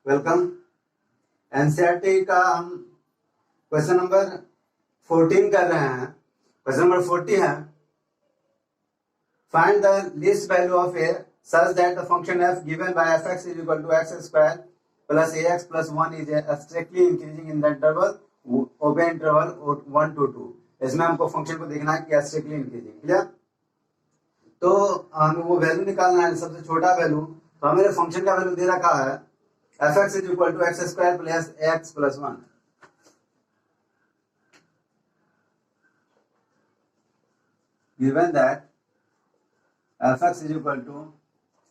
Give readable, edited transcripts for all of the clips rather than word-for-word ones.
Welcome. NCERT का हम question number 14 कर रहे हैं। क्वेश्चन नंबर 40 है, find the least value of A such that the function f given by fx is equal to x square plus ax plus 1 is strictly increasing in the interval open interval 1 to 2। इसमें हमको function को देखना है कि strictly increasing. Clear? तो हमें वो value निकालना है, सबसे छोटा वैल्यू। तो हमें फंक्शन का वैल्यू दे रखा है fx is equal to x square plus ax plus 1। given that fx is equal to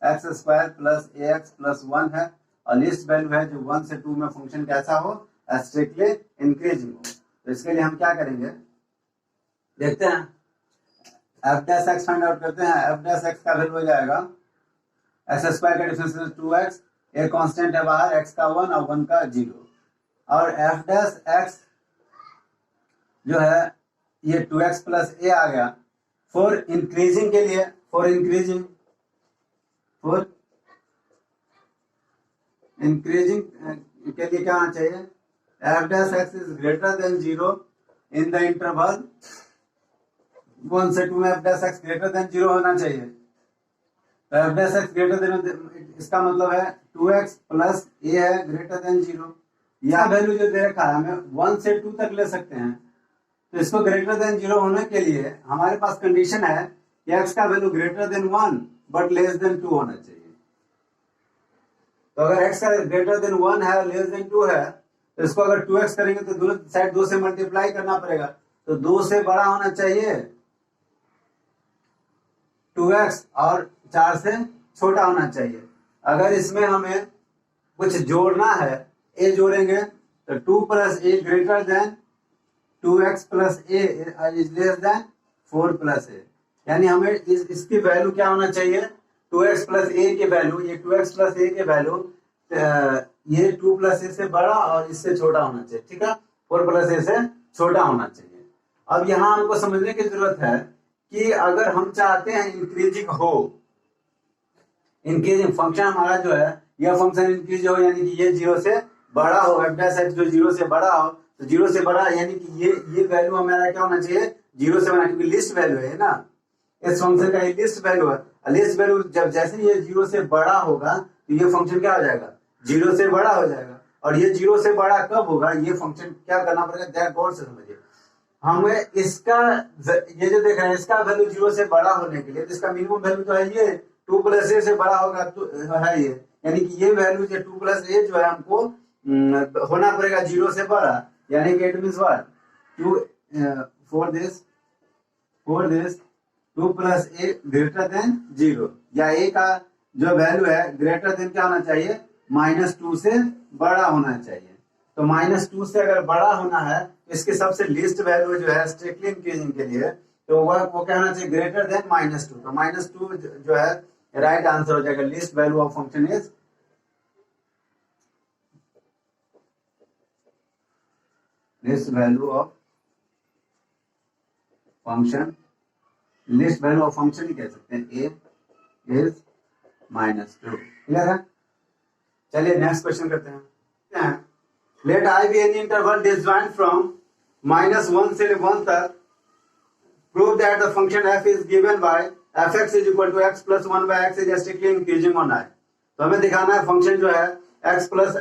x square plus ax plus 1 है और लिस्ट वैल्यू है जो 1 से 2 में फंक्शन कैसा हो, स्ट्रिक्टली इंक्रीजिंग हो। तो इसके लिए हम क्या करेंगे, देखते हैं। f dash x find out करते हैं। f डैश x का वैल्यू हो जाएगा x स्क्वायर का डिफरेंस 2x, a कांस्टेंट है बाहर, x का 1 और 1 का 0। और f डैश x जो है ये 2x प्लस a आ गया। फॉर इंक्रीजिंग के लिए, फॉर इंक्रीजिंग के लिए क्या आना चाहिए, f dash x is greater than 0 in the interval 1 से 2 में f dash x greater than 0 होना चाहिए। तो f dash x greater then, इसका मतलब है 2x प्लस a है ग्रेटर देन 0। यह वैल्यू जो दे रखा है हमें 1 से 2 तक ले सकते हैं। तो इसको ग्रेटर देन 0 होने के लिए हमारे पास कंडीशन है कि x का value greater than 1 but less than 2 होना चाहिए। तो अगर x का ग्रेटर देन 1 है, लेस देन 2 है, तो इसको अगर 2x करेंगे तो दोनों साइड 2 से मल्टीप्लाई करना पड़ेगा। तो 2 से बड़ा होना चाहिए 2x और 4 से छोटा होना चाहिए। अगर इसमें हमें कुछ जोड़ना है, a जोड़ेंगे तो 2 plus a greater than 2x plus a is less than 4 plus a। यानी हमें इसकी वैल्यू क्या होना चाहिए, 2x प्लस a की वैल्यू, ये 2x प्लस a की वैल्यू ये 2 प्लस a से बड़ा और इससे छोटा होना चाहिए। ठीक है, 4 प्लस a से छोटा होना चाहिए। अब यहाँ हमको समझने की जरूरत है कि अगर हम चाहते हैं इंक्रीजिंग हो, इंक्रीजिंग फंक्शन हमारा जो है यह फंक्शन इंक्रीज हो, यानी कि ये 0 से बड़ा हो, f डैश x जो 0 से बड़ा हो, तो 0 से बड़ा यानी कि ये वैल्यू हमारा क्या होना चाहिए, 0 से बड़ा, क्योंकि लिस्ट वैल्यू है ना, इस फंक्शन का ये लिस्ट वैल्यू है। लिस्ट वैल्यू जब जैसे ये 0 से बड़ा होगा तो ये फंक्शन क्या हो जाएगा, 0 से बड़ा हो जाएगा। और ये 0 से बड़ा कब होगा, ये फंक्शन क्या करना पड़ेगा, दैट गौर से समझिए। हमें इसका ये जो देख रहे हैं इसका वैल्यू 0 से बड़ा होने के लिए, तो इसका मिनिमम वैल्यू जो है ये 2 प्लस a से बड़ा होगा तो है ये, यानी कि ये वैल्यू जो 2 प्लस a जो है हमको होना पड़ेगा 0 से बड़ा। यानी कि it means what, 2 for this 2 plus a greater than 0, या a का जो वैल्यू है ग्रेटर देन क्या होना चाहिए, -2 से बड़ा होना चाहिए। तो -2 से अगर बड़ा होना है तो इसके सबसे लीस्ट वैल्यू जो है स्ट्रिक्टली इंक्रीजिंग के लिए, तो वो क्या होना चाहिए, ग्रेटर देन -2। तो -2 जो है राइट आंसर हो जाएगा। Least value of function is least value of function, least value of function ही कह सकते हैं, a इज -2। क्लियर है? चलिए नेक्स्ट क्वेश्चन करते हैं। Let i be any interval disjoint from -1 से 1 तक, prove that the function f is given by fx is equal to x plus 1 by x is strictly increasing on i। तो हमें दिखाना है फंक्शन जो है x plus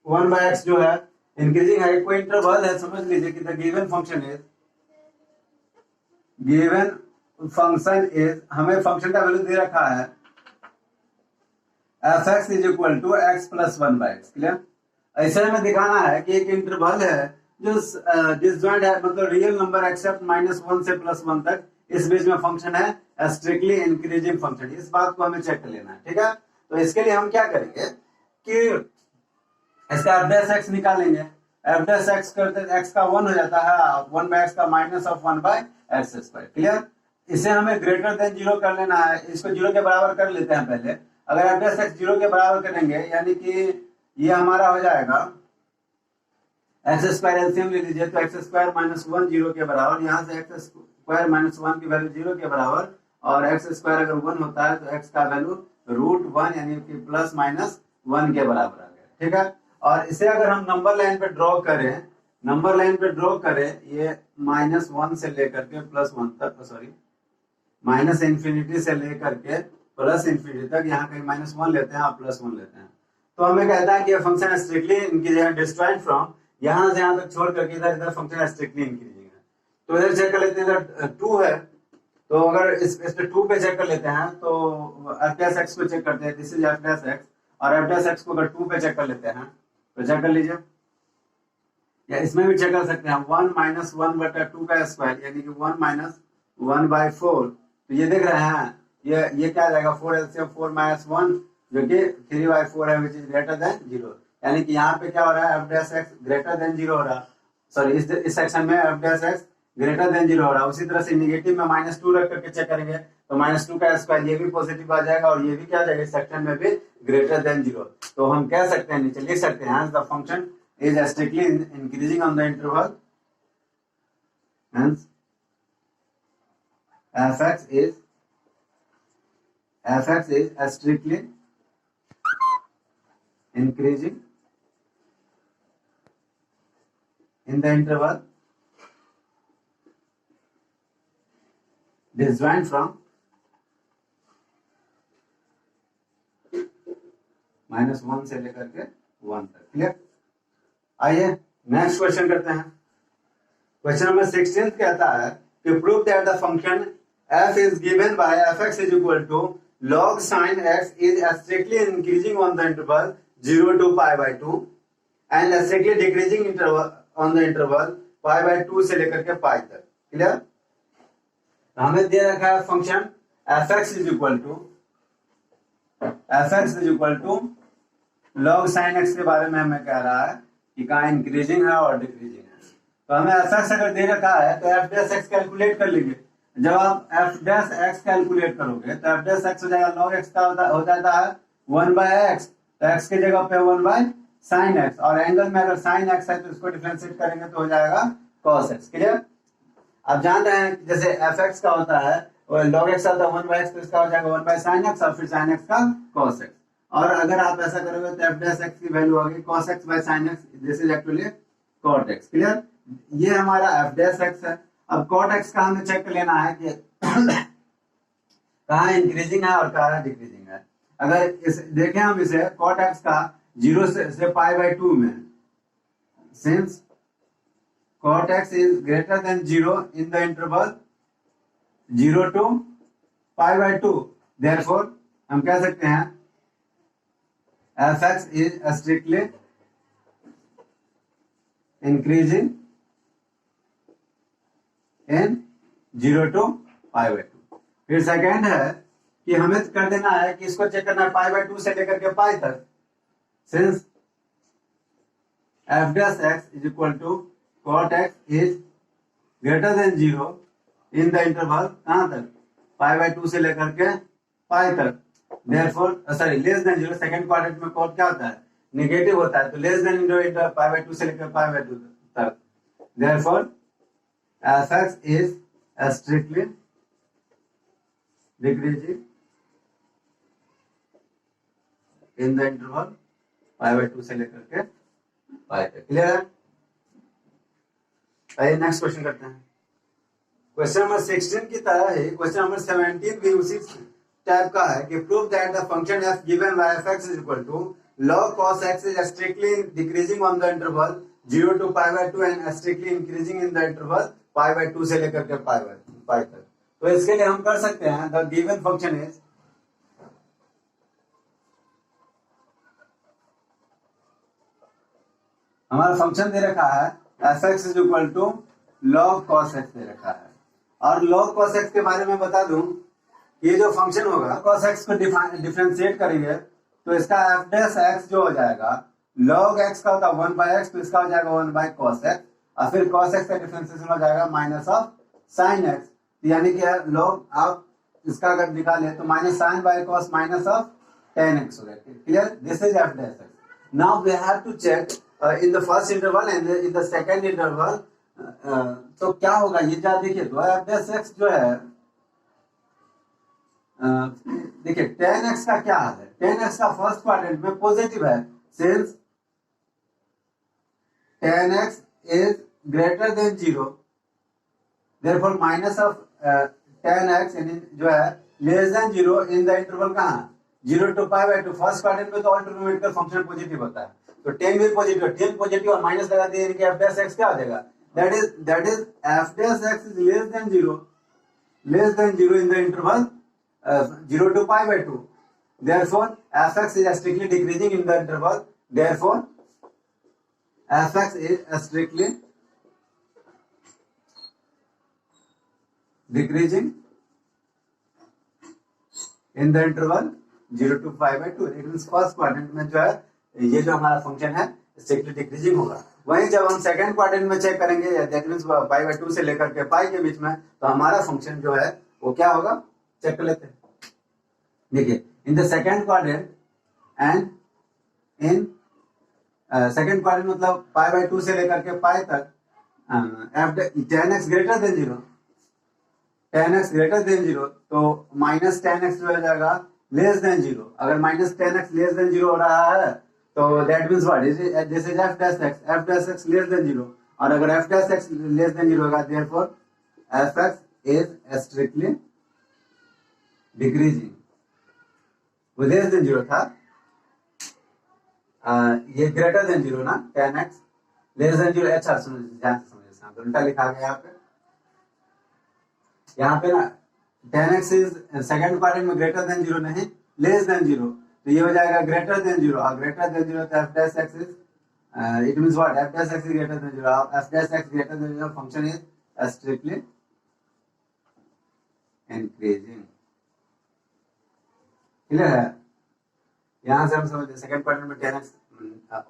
1 by x जो है इंक्रीजिंग है। कोई इंटरवल है, समझ लीजिए कि द गिवन फंक्शन इज, हमें फंक्शन का वैल्यू दे रखा है fx is equal to x plus 1 by x। Clear? ऐसे हमें दिखाना है कि एक इंटरवल है जो डिसजॉइंट है, मतलब रियल नंबर एक्सेप्ट -1 से +1 तक, इस बीच में फंक्शन है स्ट्रिक्टली इंक्रीजिंग फंक्शन। इस बात को हमें चेक कर लेना है। ठीक है, तो इसके लिए हम क्या करेंगे कि इसका f डैश x निकालेंगे। f डैश x करते x का 1 हो जाता है, 1 बाय x का -1 बाय x स्क्वायर। क्लियर? इसे हमें ग्रेटर देन 0 कर लेना है, इसको 0 के बराबर कर लेते हैं पहले। अगर f डैश x 0 के बराबर करेंगे यानी कि ये हमारा हो जाएगा एक्स स्क्वायर, एलसीएम ले लीजिए तो एक्स स्क्वायर -1 0 के बराबर, यहाँ से एक्स स्क्वायर -1 की वैल्यू 0 के बराबर, और एक्स स्क्वायर अगर 1 होता है तो एक्स का वैल्यू √1 यानी कि +-1 के बराबर आ गया। ठीक है। और इसे अगर हम नंबर लाइन पे ड्रॉ करें, नंबर लाइन पे ड्रॉ करें, ये -1 से लेकर के +1 तक, सॉरी माइनस इंफिनिटी से लेकर के प्लस इंफिनिटी तक, यहाँ कहीं -1 लेते हैं, आप +1 लेते हैं, तो हमें कहता है कि ये function strictly increasing disjoint from यहाँ से यहाँ तक छोड़ करके इधर इधर फंक्शन स्ट्रिक्टली इंक्रीजिंग है। तो इधर चेक कर लेते हैं, इधर 2 है, तो अगर इस पे 2 पे चेक कर लेते हैं तो f' को चेक करते हैं, दिस इज f', और f' को अगर 2 पे चेक कर लेते हैं तो चेक कर लीजिए, या इसमें भी चेक कर सकते हैं, 1 - 1/2 का स्क्वायर यानी कि 1 - 1/4, तो ये देख रहे हैं, ये क्या आ जाएगा, 4 LCM 4 - 1 जो कि 3/4 है, विच इज ग्रेटर देन 0, यानी कि यहाँ पे क्या हो रहा है, f' ग्रेटर देन 0 हो रहा, सॉरी इस सेक्शन में f' ग्रेटर देन 0 हो रहा है। उसी तरह से निगेटिव में -2 रख करके चेक करेंगे तो -2 का स्क्वायर ये भी पॉजिटिव आ जाएगा, और ये भी क्या आ जाएगा, इस सेक्शन में भी ग्रेटर देन 0, तो हम कह सकते हैं, नीचे लिख सकते हैं, the function is strictly increasing on the interval, hence f(x) is strictly increasing in the interval disjoint from -1 से लेकर के 1 तक। क्लियर? आइए नेक्स्ट क्वेश्चन करते हैं। क्वेश्चन नंबर 16 कहता है कि prove that the function f is given by f(x) is equal to log sin x is strictly increasing on the interval 0 to π/2 and strictly decreasing interval on the interval π/2 से लेकर के π तक। Clear? हमें दे रखा है function f(x) is equal to log sin x के बारे में हमें कह रहा है कि कहाँ इंक्रीजिंग है और डिक्रीजिंग है। तो हमें f(x) अगर दे रखा है तो f' कैलकुलेट कर लेंगे। जब आप f' कैलकुलेट करोगे तो f' हो जाएगा log x का हो जाता है 1/x, तो x की जगह पे 1/sin x, और एंगल में अगर sin x है तो इसको डिफरेंशिएट करेंगे तो हो जाएगा cos x। क्लियर? आप जान रहे हैं जैसे f(x) का होता है log x होता है 1/x, तो इसका हो जाएगा 1/sin x और फिर sin x का cos x, और अगर आप ऐसा करोगे तो f' की वैल्यू होगी cos x/sin x, this is actually cot x। Clear? ये हमारा f' है। अब cot x का हमें चेक कर लेना है कि कहाँ इंक्रीजिंग है और कहाँ डिक्रीजिंग है। अगर इस देखें हम इसे cot x का 0 से π/2 में, since cot x is greater than 0 in the interval 0 to π/2, therefore हम कह सकते हैं f(x) is strictly increasing in 0 to π/2। फिर सेकेंड है कि हमें कर देना है कि इसको चेक करना है π/2 से लेकर के π तक, since f(x) is equal to cot x is greater than 0 in the interval कहाँ तक, π/2 से लेकर के π तक, therefore sorry less than 0, second quadrant में cot क्या होता है, नेगेटिव होता है, तो लेस देन 0 π/2 से लेकर π/2 तक, therefore f(x) is strictly decreasing in the interval π/2 से लेकर के π तक। क्लियर है? आइए नेक्स्ट क्वेश्चन करते हैं। क्वेश्चन नंबर 16 की तरह ही क्वेश्चन नंबर 17 भी उसी टाइप का है कि prove that the function f given by f(x) is equal to log cos x is strictly decreasing on the interval 0 to π/2 and strictly increasing in the interval π/2 से लेकर के π तक। तो इसके लिए हम कर सकते हैं द गिवन फंक्शन इज, हमारा फंक्शन दे रखा है f(x) is equal to log cos x दे रखा है, और log cos x के बारे में बता दूं, ये जो फंक्शन होगा cos x को डिफरेंशिएट करेंगे तो इसका f' जो हो जाएगा log x का होता है 1/x, तो इसका हो जाएगा 1/cos x, और फिर cos x का डिफरेंशिएशन हो जाएगा -sin x, यानी कि log आप इसका अगर निकालें तो -sin/cos -tan x हो गया। Clear? This is f'। Now we have to check in the first interval and in the second interval, तो क्या होगा ये जा देखिए, तो f' जो है देखिए tan x का क्या हाल है, tan x का फर्स्ट क्वाड्रेंट में पॉजिटिव है, since tan x is greater than 0, therefore minus of tan x जो है less than 0 in the interval कहाँ 0 to pi by 2। First quadrant में तो ऑल ट्रिग्नोमेट्रिकल फंक्शन पॉजिटिव होता है, तो tan भी पॉजिटिव, tan पॉजिटिव और माइनस लगा दिए कि f dash x क्या हो जाएगा, that is f dash x is less than 0 in the interval 0 to pi by 2, therefore fx is strictly decreasing in the interval, therefore fx is strictly decreasing in the interval 0 to pi by 2। It means first quadrant में जो है ये जो हमारा function है strictly decreasing होगा। वहीं जब हम सेकंड क्वाड्रेंट में चेक करेंगे दैट मींस पाई बाय 2 से लेकर के पाई के बीच में, तो हमारा फंक्शन जो है वो क्या होगा चेक कर लेते हैं। देखिए इन the second quadrant and in second quadrant मतलब पाई बाय 2 से लेकर के पाई तक tan x greater than 0, tan x greater than 0, तो माइनस tan x जो हो जाएगा लेस देन 0। अगर minus tan x less than 0 हो रहा है तो that means what is this is f dash x less than 0, और अगर f dash x less than 0 होगा therefore fx is strictly decreasing. वो लेस देन 0 था, ये ग्रेटर देन 0 ना, tan x लेस देन 0। अच्छा ध्यान से समझिए, उल्टा लिखा गया यहाँ पे ना tan x is second quadrant में ग्रेटर देन 0 नहीं लेस देन 0, तो ये हो जाएगा ग्रेटर देन 0, और ग्रेटर देन 0 तो f dash x is it means what f dash x is greater than 0, f dash x greater than 0 function is strictly increasing. Clear है? यहां से हम समझते हैं सेकंड क्वाड्रेंट में tan x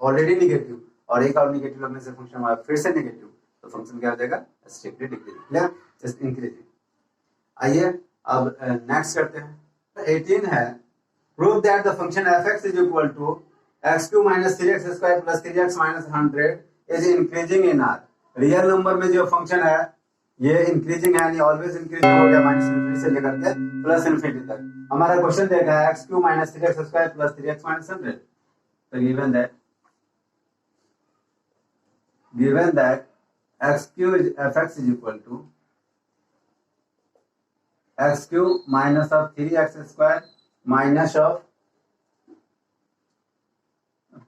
ऑलरेडी नेगेटिव और एक और नेगेटिव लगने से फंक्शन हमारा फिर से नेगेटिव, तो फंक्शन क्या हो जाएगा strictly decreasing. Clear? Just increasing. आइए अब नेक्स्ट करते हैं। 18 है prove that the function fx is equal to x³ - 3x² + 3x - 100 is increasing in r। Real number में जो फंक्शन है ये इंक्रीजिंग है, यानी ऑलवेज इंक्रीजिंग हो गया -∞ से लेकर के +∞ तक। हमारा क्वेश्चन देखा है x³ - 3x² + 3x - 100, तो given that x³ fx is equal to x³ minus of 3x² minus of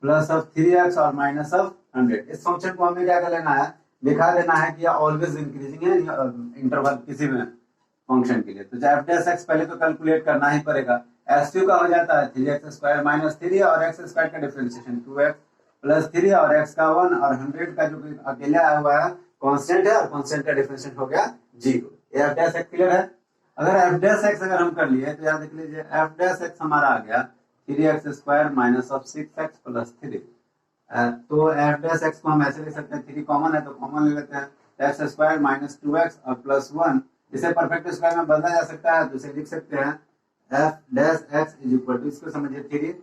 plus of 3x और माइनस ऑफ 100। इस फंक्शन को हमें क्या कर लेना है, दिखा देना है कि यह ऑलवेज इंक्रीजिंग है इंटरवल किसी में फंक्शन के लिए। तो f dash x पहले तो कैलकुलेट करना ही पड़ेगा। x³ का हो जाता है 3x² माइनस 3 और x² का डिफरेंशिएशन 2x प्लस 3 और x का 1 और 100 का जो अकेला आया हुआ है कांस्टेंट है, और कांस्टेंट का डिफरेंशिएशन हो गया 0। ये f dash x क्लियर है? अगर f dash x अगर हम कर लिए तो याद रख लीजिए f dash x हमारा आ गया 3x² minus of 6x plus 3। तो f dash x को हम ऐसे लिख सकते हैं, 3 कॉमन है तो कॉमन ले लेते हैं, x² माइनस 2x और प्लस 1। इसे परफेक्ट स्क्वायर में बदला जा सकता है, तो इसे लिख सकते हैं f dash x is equal to, इसको समझिए 3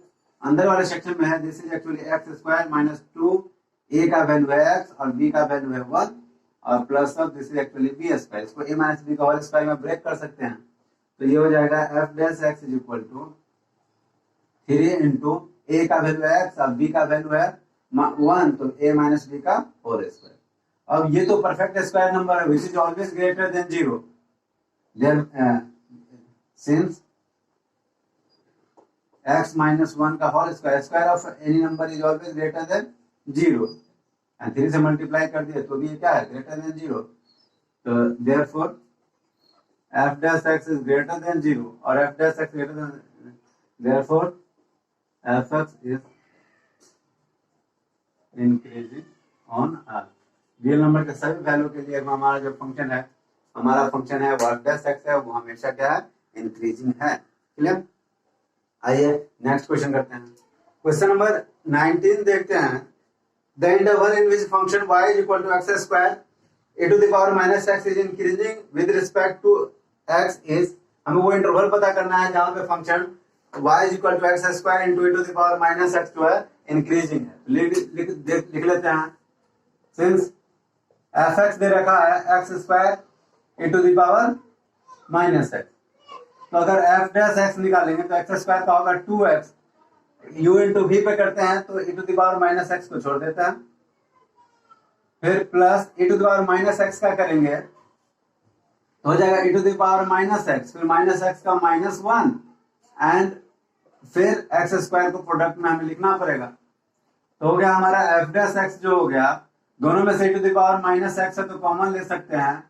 अंदर वाले सेक्शन में है, this is actually x² minus 2, a का वैल्यू है x और b का वैल्यू है 1 और plus of this is actually b²। इसको a माइनस b का होल स्क्वायर में ब्रेक कर सकते हैं, तो ये हो जाएगा f dash x is equal to 3 into a का वैल्यू है x और b का वैल्यू है 1, तो a माइनस b का होल स्क्वायर। अब ये तो परफेक्ट स्क्वायर नंबर है, which is always greater than 0, then since x minus 1 का whole square, square of any number is always greater than 0, and 3 से मल्टीप्लाई कर दिए तो भी ये क्या है ग्रेटर देन 0, तो therefore f dash x is greater than 0 और f dash x greater than, therefore fx is increasing on r। Real number के सभी वैल्यू के लिए हमारा जो फंक्शन है, हमारा फंक्शन है वो f dash x है, वो हमेशा क्या है इंक्रीजिंग है। क्लियर? आइए नेक्स्ट क्वेश्चन करते हैं। क्वेश्चन नंबर 19 देखते हैं। The interval in which function y is equal to x square e to the power minus x is increasing with respect to x is, हमें वो इंटरवल पता करना है जहां पे function y is equal to x square into e to the power minus x जो है increasing है। लिख लेते हैं, सिंस fx दे रखा है x square e to the power minus x, तो अगर f dash x निकालेंगे तो x स्क्वायर का होगा 2x, u इंटू v पे करते हैं तो e to the power minus x को छोड़ देता है, फिर plus e to the power minus x का करेंगे तो हो जाएगा e to the power minus x, फिर माइनस एक्स का माइनस वन एंड फिर एक्स स्क्वायर को प्रोडक्ट में हमें लिखना पड़ेगा। तो हो गया हमारा एफ डैश एक्स जो हो गया, दोनों में से e to the power minus x है तो कॉमन ले सकते हैं,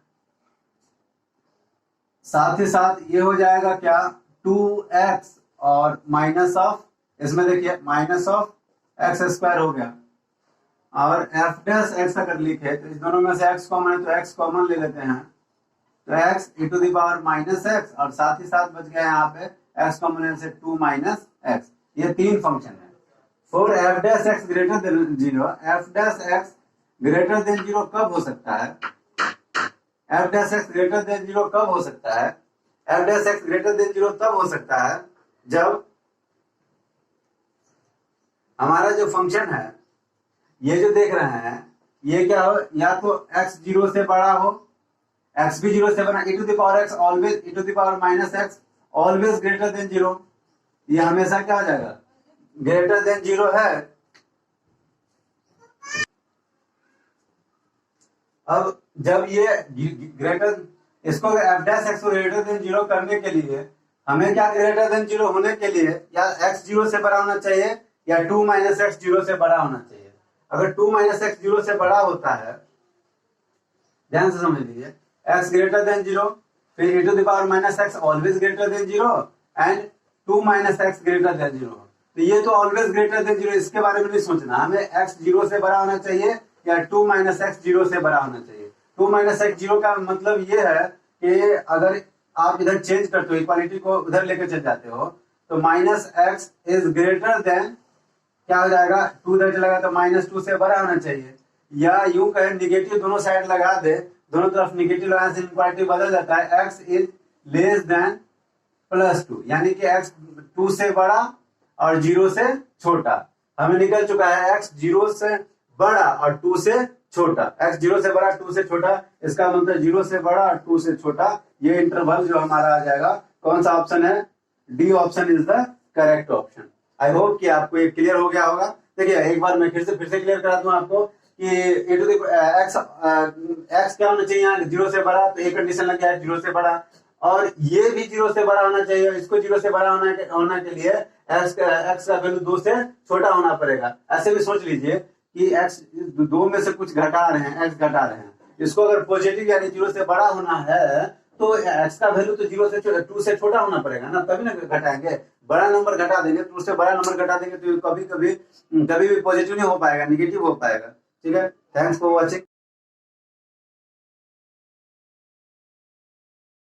साथ ही साथ ये हो जाएगा क्या 2x और माइनस ऑफ, इसमें देखिए माइनस ऑफ एक्स स्क्वायर हो गया, और एफ डैश एक्स अगर लिखे तो इस दोनों में से x कॉमन है तो x कॉमन ले लेते हैं, तो x e to the power minus x और साथ ही साथ बच गया यहाँ पे x कॉमन है से 2 माइनस एक्स। ये तीन फंक्शन है। For F dash x greater than zero, F dash x greater than zero कब हो सकता है, F dash x greater than zero कब हो सकता है, F dash x greater than zero तब हो सकता है जब हमारा जो फंक्शन है ये जो देख रहे हैं ये क्या हो, या तो x जीरो से बड़ा हो, x भी जीरो से बड़ा, e to the power x always e to the power minus x always greater than zero, ये हमेशा क्या हो जाएगा ग्रेटर देन जीरो है। अब जब ये ग्रेटर, इसको एफ डैश एक्स को ग्रेटर देन जीरो करने के लिए हमें क्या ग्रेटर देन जीरो होने के लिए या x जीरो से बड़ा होना चाहिए या 2 माइनस एक्स जीरो से बड़ा होना चाहिए। अगर 2 माइनस एक्स जीरो से बड़ा होता है, ध्यान से समझ लीजिए, x ग्रेटर देन जीरो, फिर e to the power minus x always greater than zero and 2 minus x greater than zero, तो ये तो ऑलवेज ग्रेटर देन जीरो, इसके बारे में नहीं सोचना, हमें x जीरो से बड़ा होना चाहिए या 2 माइनस एक्स जीरो से बड़ा होना चाहिए। 2 माइनस एक्स जीरो का मतलब ये है कि अगर आप इधर चेंज करते हो, इक्वालिटी को उधर लेकर चल जाते हो, तो minus x is greater than क्या हो जाएगा 2 इधर चलेगा तो माइनस 2 से बड़ा होना चाहिए, या यूं कहें निगेटिव दोनों साइड लगा दे, दोनों तरफ निगेटिव लगाने से इक्वालिटी बदल जाता है, x is less than plus 2, यानी कि x 2 से बड़ा और 0 से छोटा। हमें निकल चुका है x 0 से बड़ा और 2 से छोटा, x 0 से बड़ा 2 से छोटा, इसका मतलब 0 से बड़ा और 2 से छोटा, ये इंटरवल जो हमारा आ जाएगा, कौन सा ऑप्शन है, D option is the correct option. I hope कि आपको ये क्लियर हो गया होगा। देखिए एक बार मैं फिर से क्लियर करा दूं आपको कि ए टू द एक्स क्या होना चाहिए, यहाँ 0 से बड़ा, तो एक कंडीशन लग गया है 0 से बड़ा, और ये भी 0 से बड़ा होना चाहिए, इसको 0 से बड़ा होने के लिए एक्स का वैल्यू 2 से छोटा होना पड़ेगा। ऐसे भी सोच लीजिए कि एक्स 2 में से कुछ घटा रहे हैं, एक्स घटा रहे हैं, इसको अगर पॉजिटिव यानी 0 से बड़ा होना है तो एक्स का वैल्यू तो 0 से 2 से छोटा होना पड़ेगा ना, तभी ना घटाएंगे। बड़ा नंबर घटा देंगे तो उससे बड़ा नंबर घटा देंगे तो कभी भी पॉजिटिव नहीं हो पाएगा, निगेटिव हो पाएगा। ठीक है, थैंक्स फॉर वॉचिंग।